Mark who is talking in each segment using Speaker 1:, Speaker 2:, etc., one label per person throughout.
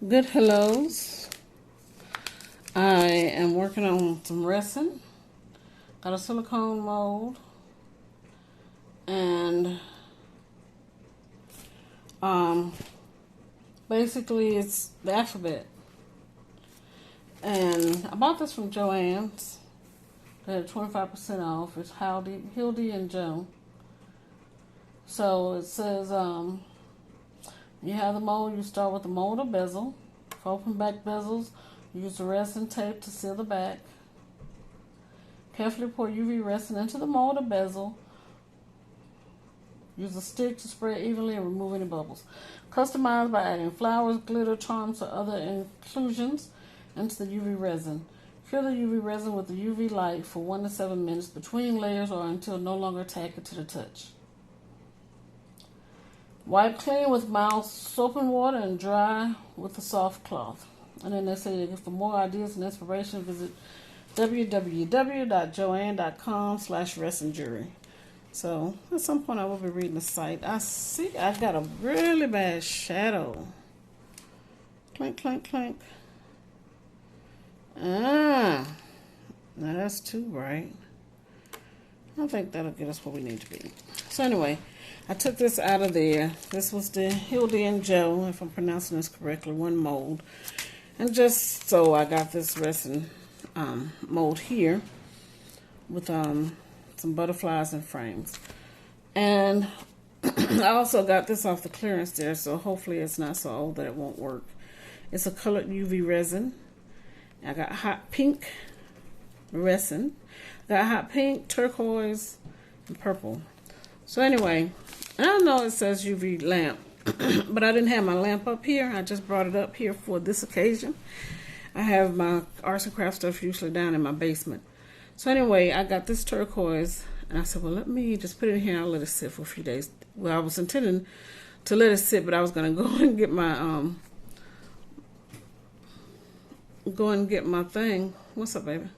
Speaker 1: Good hellos. I am working on some resin. Got a silicone mold and basically it's the alphabet. And I bought this from Joann's. They had 25% off. It's Hildy and Joe. So it says you have the mold. You start with the mold or bezel. For open back bezels, use the resin tape to seal the back. Carefully pour UV resin into the mold or bezel. Use a stick to spread evenly and remove any bubbles. Customize by adding flowers, glitter, charms, or other inclusions into the UV resin. Cure the UV resin with the UV light for 1 to 7 minutes between layers or until no longer tacky to the touch. Wipe clean with mild soap and water and dry with a soft cloth. And then they say for more ideas and inspiration, visit www.joann.com/resinjury. So at some point I will be reading the site. I see I got a really bad shadow. Clink, clink, clink. Now that's too bright. I think that'll get us where we need to be. So anyway, I took this out of there. This was the Hildy and Joe, if I'm pronouncing this correctly, one mold. And just so I got this resin mold here with some butterflies and frames. And I also got this off the clearance there, so hopefully it's not so old that it won't work. It's a colored UV resin. I got hot pink resin. Got hot pink, turquoise, and purple. So anyway, I know it says UV lamp, but I didn't have my lamp up here. I just brought it up here for this occasion. I have my arts and crafts stuff usually down in my basement. So anyway, I got this turquoise, and I said, well, let me just put it in here and I'll let it sit for a few days. Well, I was intending to let it sit, but I was going to go and get my thing. What's up, baby?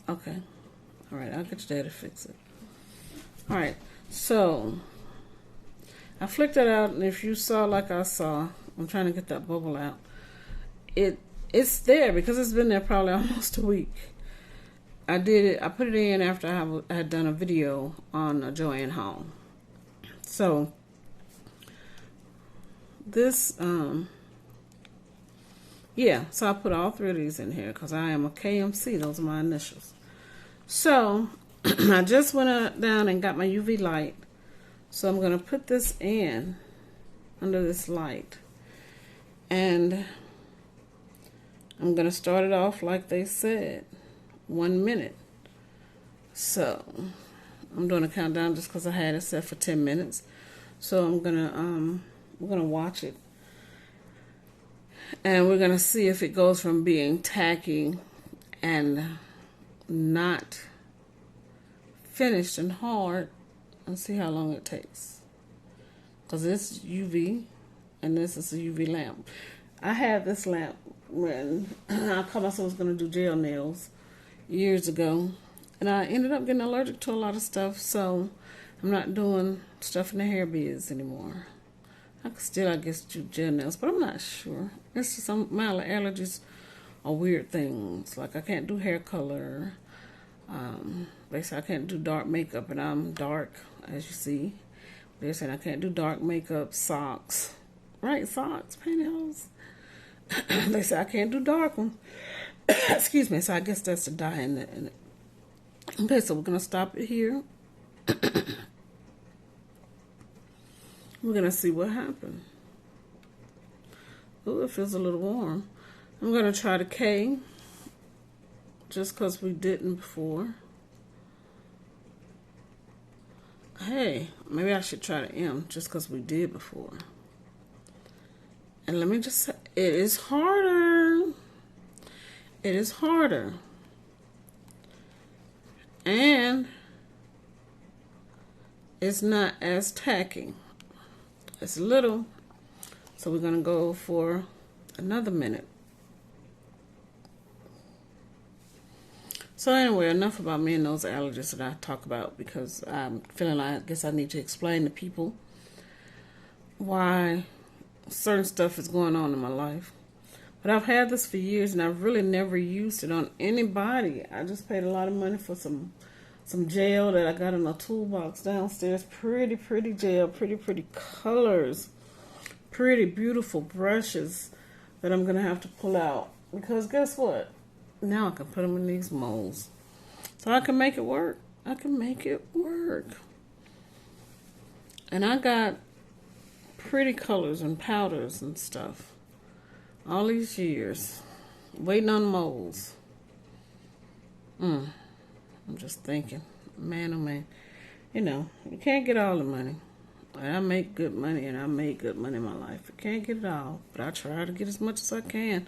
Speaker 1: Okay. All right, I'll get your dad to fix it. All right, so I flicked it out, and if you saw like I saw, I'm trying to get that bubble out. It's there because it's been there probably almost a week. I put it in after I had done a video on Joann haul. So this, yeah, so I put all 3 of these in here because I am a KMC. Those are my initials. So I just went down and got my UV light. So I'm going to put this in under this light. And I'm going to start it off like they said, 1 minute. So I'm doing a countdown just because I had it set for 10 minutes. So we're gonna watch it. And we're going to see if it goes from being tacky and not finished and hard, and see how long it takes. Because it's UV, and this is a UV lamp. I had this lamp when I called myself I was going to do gel nails years ago. And I ended up getting allergic to a lot of stuff, so I'm not doing stuff in the hair biz anymore. I could still, I guess, do gel nails, but I'm not sure. It's just my allergies are weird things. Like I can't do hair color. They say I can't do dark makeup, and I'm dark, as you see. They're saying I can't do dark makeup, socks. Right, socks, pantyhose. They say I can't do dark ones. Excuse me, so I guess that's the dye in it. Okay, so we're going to stop it here. We're going to see what happens. Oh, it feels a little warm. I'm going to try the K, just because we didn't before. Hey, maybe I should try the M, just because we did before. And let me just say, it is harder. It is harder. And it's not as tacky. It's little. So we're going to go for another minute. So anyway, enough about me and those allergies that I talk about, because I'm feeling like I guess I need to explain to people why certain stuff is going on in my life. But I've had this for years, and I've really never used it on anybody. I just paid a lot of money for some gel that I got in a toolbox downstairs. Pretty gel, pretty colors, pretty beautiful brushes that I'm going to have to pull out. Because guess what? Now I can put them in these molds. So I can make it work. I can make it work. And I got pretty colors and powders and stuff all these years, waiting on molds. I'm just thinking, man, oh man, you know, you can't get all the money. I make good money, and I made good money in my life. I can't get it all, but I try to get as much as I can.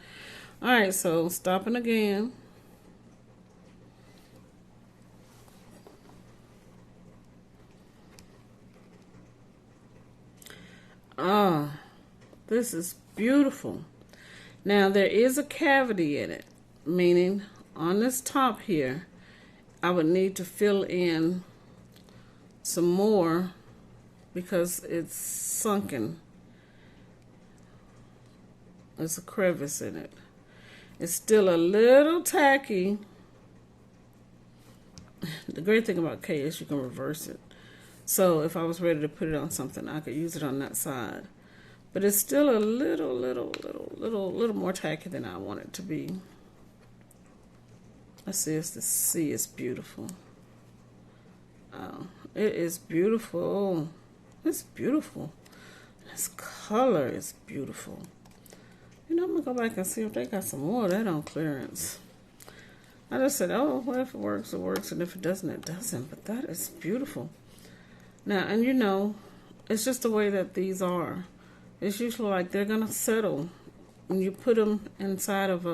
Speaker 1: All right, so stopping again. Ah, this is beautiful. Now, there is a cavity in it, meaning on this top here, I would need to fill in some more because it's sunken. There's a crevice in it. It's still a little tacky. The great thing about K is you can reverse it. So if I was ready to put it on something, I could use it on that side. But it's still a little more tacky than I want it to be. Let's see if the sea is beautiful. Oh, it is beautiful. It's beautiful. This color is beautiful. You know, I'm going to go back and see if they got some more of that on clearance. I just said, oh, well, if it works, it works. And if it doesn't, it doesn't. But that is beautiful. Now, and you know, it's just the way that these are. It's usually like they're going to settle when you put them inside of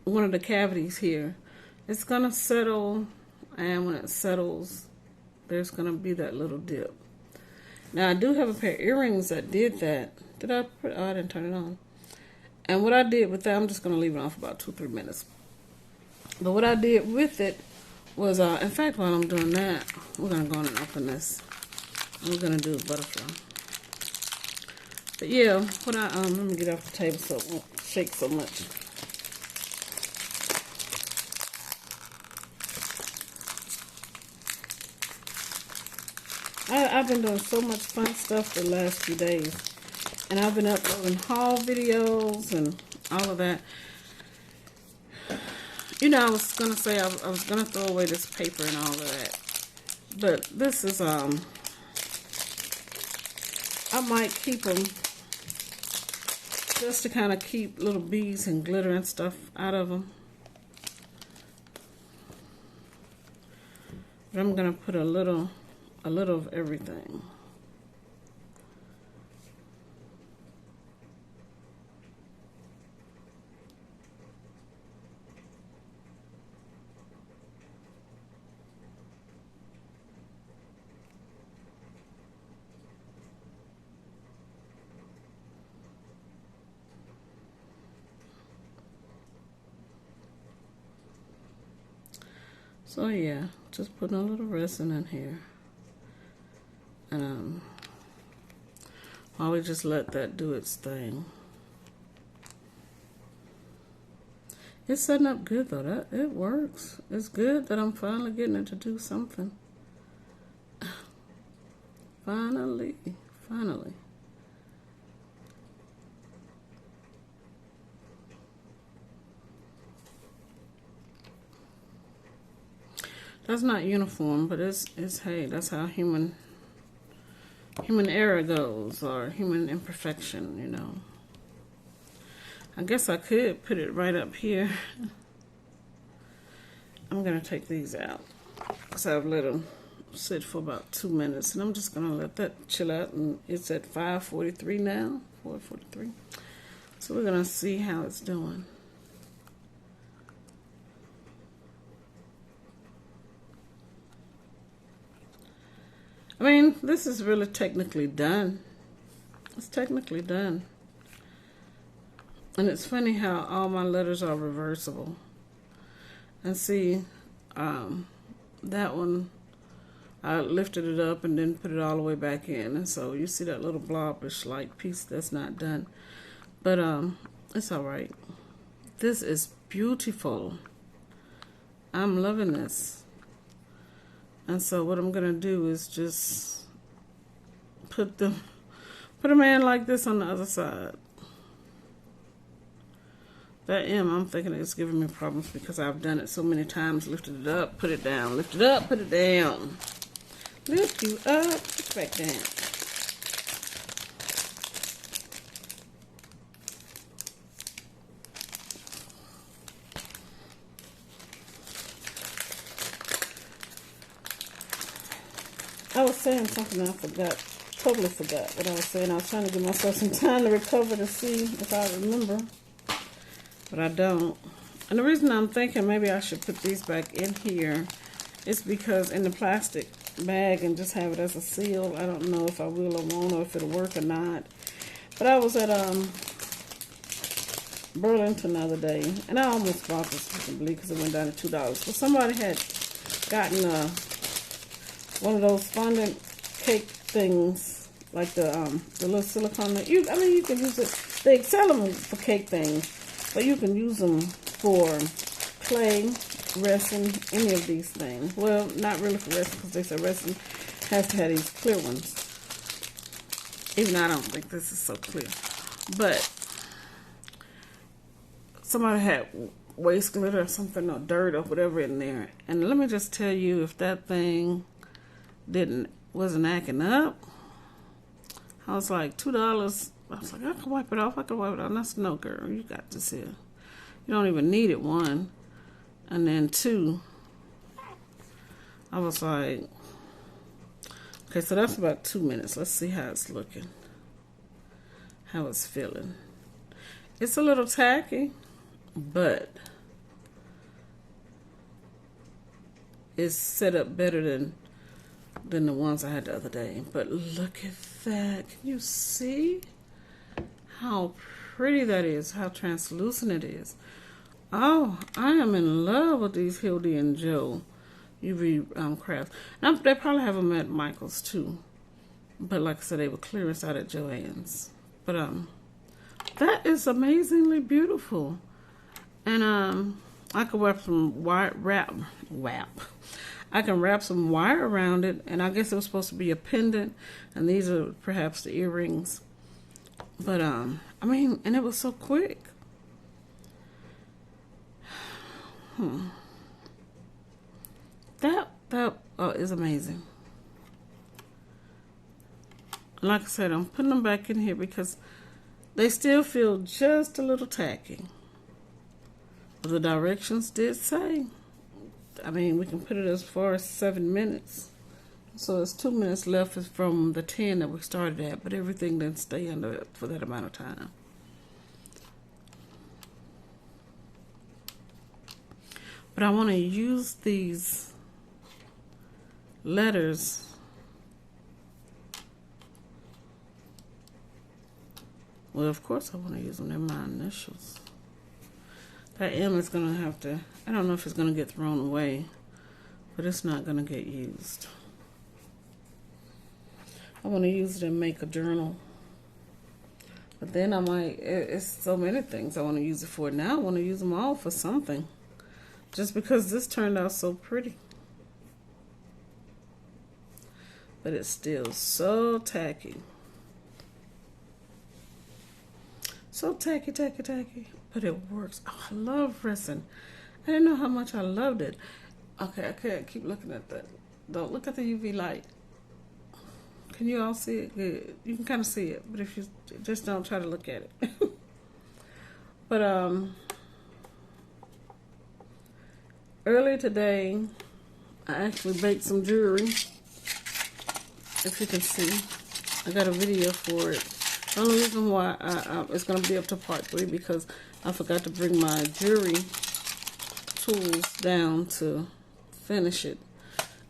Speaker 1: one of the cavities here. It's going to settle, and when it settles, there's going to be that little dip. Now, I do have a pair of earrings that did that. Did I put, oh, I didn't turn it on. And what I did with that, I'm just going to leave it on for about 2-3 minutes. But what I did with it was, in fact, while I'm doing that, we're going to go on and open this. We're going to do a butterfly. But yeah, what let me get off the table so it won't shake so much. I've been doing so much fun stuff the last few days. And I've been uploading haul videos and all of that. You know, I was going to say I was going to throw away this paper and all of that. But this is, I might keep them just to kind of keep little beads and glitter and stuff out of them. But I'm going to put a little of everything. So yeah, just putting a little resin in here. And while we just let that do its thing. It's setting up good though. It works. It's good that I'm finally getting it to do something. Finally. That's not uniform, but it's hey, that's how human error goes, or human imperfection, you know. I guess I could put it right up here. I'm gonna take these out because I've let them sit for about 2 minutes, and I'm just gonna let that chill out. And it's at 5:43 now, 4:43. So we're gonna see how it's doing. I mean, this is really technically done. It's technically done. And it's funny how all my letters are reversible. And see, that one, I lifted it up and then put it all the way back in. And so you see that little blobish light piece that's not done. But it's all right. This is beautiful. I'm loving this. And so what I'm going to do is just put them in like this on the other side. That M, I'm thinking it's giving me problems because I've done it so many times. Lifted it up, put it down. Lift it up, put it down. Lift you up, put it back down. I was saying something I forgot. Totally forgot what I was saying. I was trying to give myself some time to recover to see if I remember. But I don't. And the reason I'm thinking maybe I should put these back in here is because in the plastic bag and just have it as a seal. I don't know if I will or won't, or if it'll work or not. But I was at Burlington the other day, and I almost bought this, you can believe, because it went down to $2. But somebody had gotten one of those fondant cake things, like the little silicone. You can use it. They sell them for cake things. But you can use them for clay, resin, any of these things. Well, not really for resin, because they say resin has to have these clear ones. Even though I don't think this is so clear. But somebody had waste glitter or something, or dirt or whatever in there. And let me just tell you, if that thing wasn't acting up, I was like, $2. I was like, I can wipe it off. And that's no, girl. You got this here. You don't even need it, one. And then two, I was like, okay, so that's about 2 minutes. Let's see how it's looking. How it's feeling. It's a little tacky, but it's set up better than the ones I had the other day. But look at that. Can you see how pretty that is? How translucent it is. Oh, I am in love with these Hildy and Joe UV crafts. Now, they probably have them at Michael's too. But like I said, they were clearance out at Joann's. But that is amazingly beautiful. And I could wrap some I can wrap some wire around it, and I guess it was supposed to be a pendant, and these are perhaps the earrings. But I mean, and it was so quick. That is amazing. Like I said, I'm putting them back in here because they still feel just a little tacky. But the directions did say, I mean, we can put it as far as 7 minutes. So it's 2 minutes left from the 10 that we started at, but everything didn't stay under it for that amount of time. But I want to use these letters well, of course I want to use them. They're my initials. That M is going to have to, I don't know if it's going to get thrown away, but it's not going to get used. I want to use it and make a journal. But then I might, it's so many things I want to use it for. Now I want to use them all for something. Just because this turned out so pretty. But it's still so tacky. So tacky. But it works. Oh, I love resin. I didn't know how much I loved it. Okay, I can't keep looking at that. Don't look at the UV light. Can you all see it? Good. You can kind of see it, but if you just don't try to look at it. But earlier today, I actually baked some jewelry. If you can see, I got a video for it. The only reason why it's going to be up to part 3 because I forgot to bring my jewelry tools down to finish it.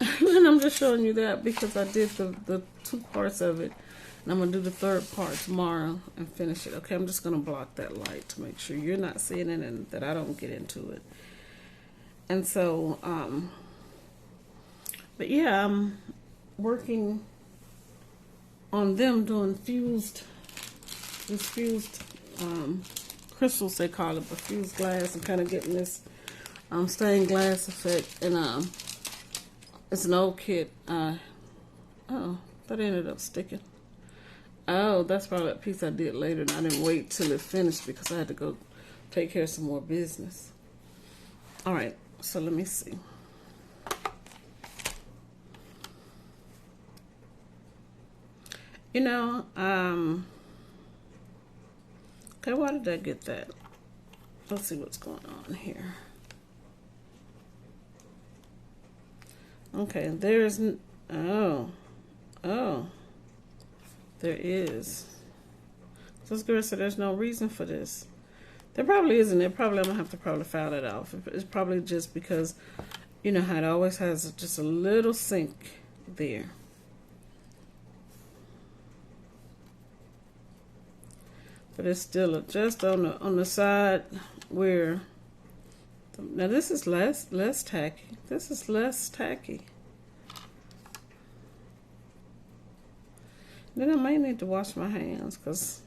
Speaker 1: And I'm just showing you that because I did the 2 parts of it. And I'm going to do the 3rd part tomorrow and finish it. Okay, I'm just going to block that light to make sure you're not seeing it and that I don't get into it. And so, but yeah, I'm working on them doing fused crystals, they call it, but fused glass, and kind of getting this stained glass effect. And it's an old kit. Oh, that ended up sticking. Oh, that's probably a piece I did later, and I didn't wait till it finished because I had to go take care of some more business. All right, so let me see. You know, okay, why did I get that? Let's see what's going on here. Okay, there's, oh, there is. This girl said there's no reason for this. There probably isn't. I'm gonna have to probably file it off. It's probably just because, you know how it always has just a little sink there. But it's still just on the side where. Now this is less tacky. This is less tacky. Then I might need to wash my hands because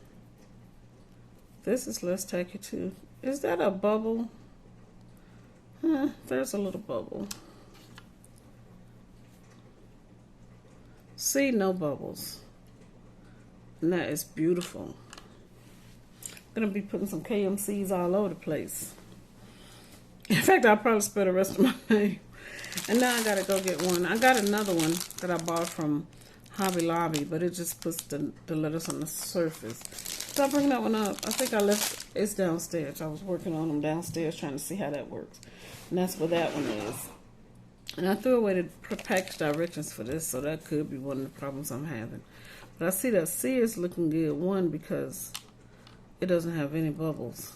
Speaker 1: this is less tacky too. Is that a bubble? Huh, there's a little bubble. See, no bubbles. And that is beautiful. I'm gonna be putting some KMCs all over the place. In fact, I'll probably spell the rest of my name. And now I gotta go get one. I got another one that I bought from Hobby Lobby, but it just puts the letters on the surface. So I'll bring that one up. I think I left it's downstairs. I was working on them downstairs trying to see how that works. And that's what that one is. And I threw away the package directions for this, so that could be one of the problems I'm having. But I see that C is looking good. One, because it doesn't have any bubbles.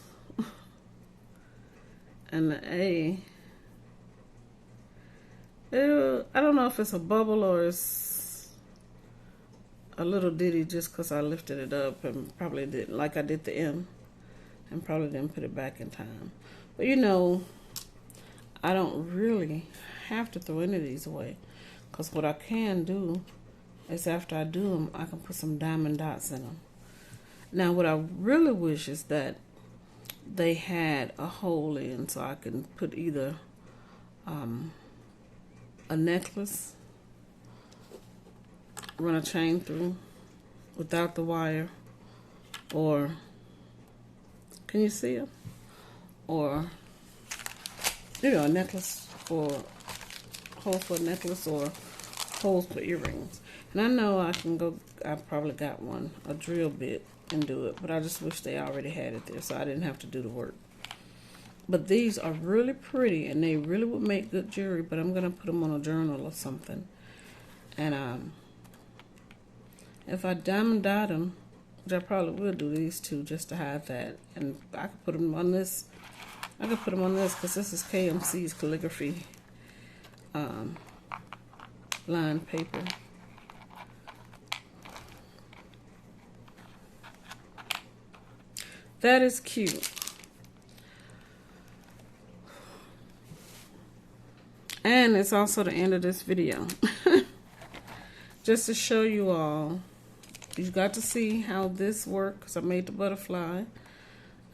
Speaker 1: And the A, I don't know if it's a bubble or it's a little ditty just because I lifted it up and probably did, like I did the M, and probably didn't put it back in time. But you know, I don't really have to throw any of these away, because what I can do is after I do them, I can put some diamond dots in them. Now what I really wish is that they had a hole in so I can put either a necklace, run a chain through without the wire, or can you see it? Or, you know, a necklace for holes for a necklace or holes for earrings. And I know I can go, I probably got one, a drill bit, and do it, but I just wish they already had it there so I didn't have to do the work. But these are really pretty and they really would make good jewelry, but I'm gonna put them on a journal or something. And if I diamond dot them, which I probably will do these two just to hide that, and I could put them on this. I could put them on this because this is KMC's calligraphy lined paper. That is cute. And it's also the end of this video. Just to show you all, you got to see how this works. I made the butterfly.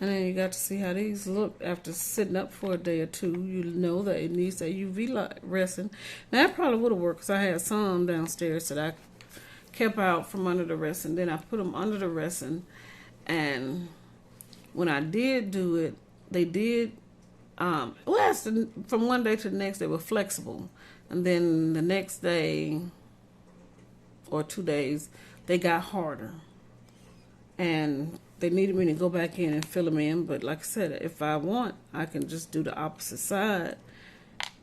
Speaker 1: And then you got to see how these look after sitting up for a day or two. You know that it needs that UV light resin. Now that probably would have worked because I had some downstairs that I kept out from under the resin. Then I put them under the resin, and when I did do it, they did, from one day to the next, they were flexible. And then the next day or 2 days, they got harder. And they needed me to go back in and fill them in. But like I said, if I want, I can just do the opposite side.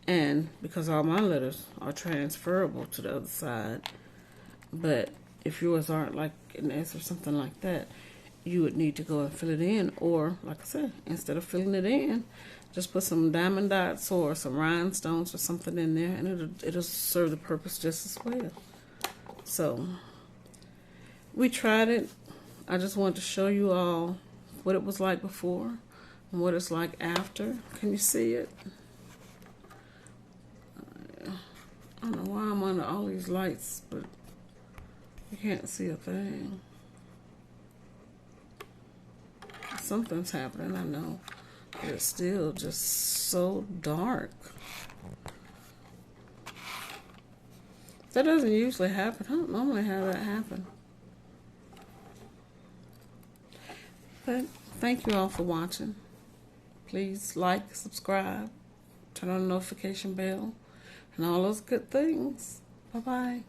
Speaker 1: And because all my letters are transferable to the other side. But if yours aren't, like an S or something like that, you would need to go and fill it in, or like I said, instead of filling it in, just put some diamond dots or some rhinestones or something in there, and it'll serve the purpose just as well. So we tried it. I just wanted to show you all what it was like before and what it's like after. Can you see it? I don't know why I'm under all these lights, but you can't see a thing. Something's happening, I know. But it's still just so dark. That doesn't usually happen. I don't normally have that happen. But thank you all for watching. Please like, subscribe, turn on the notification bell, and all those good things. Bye-bye.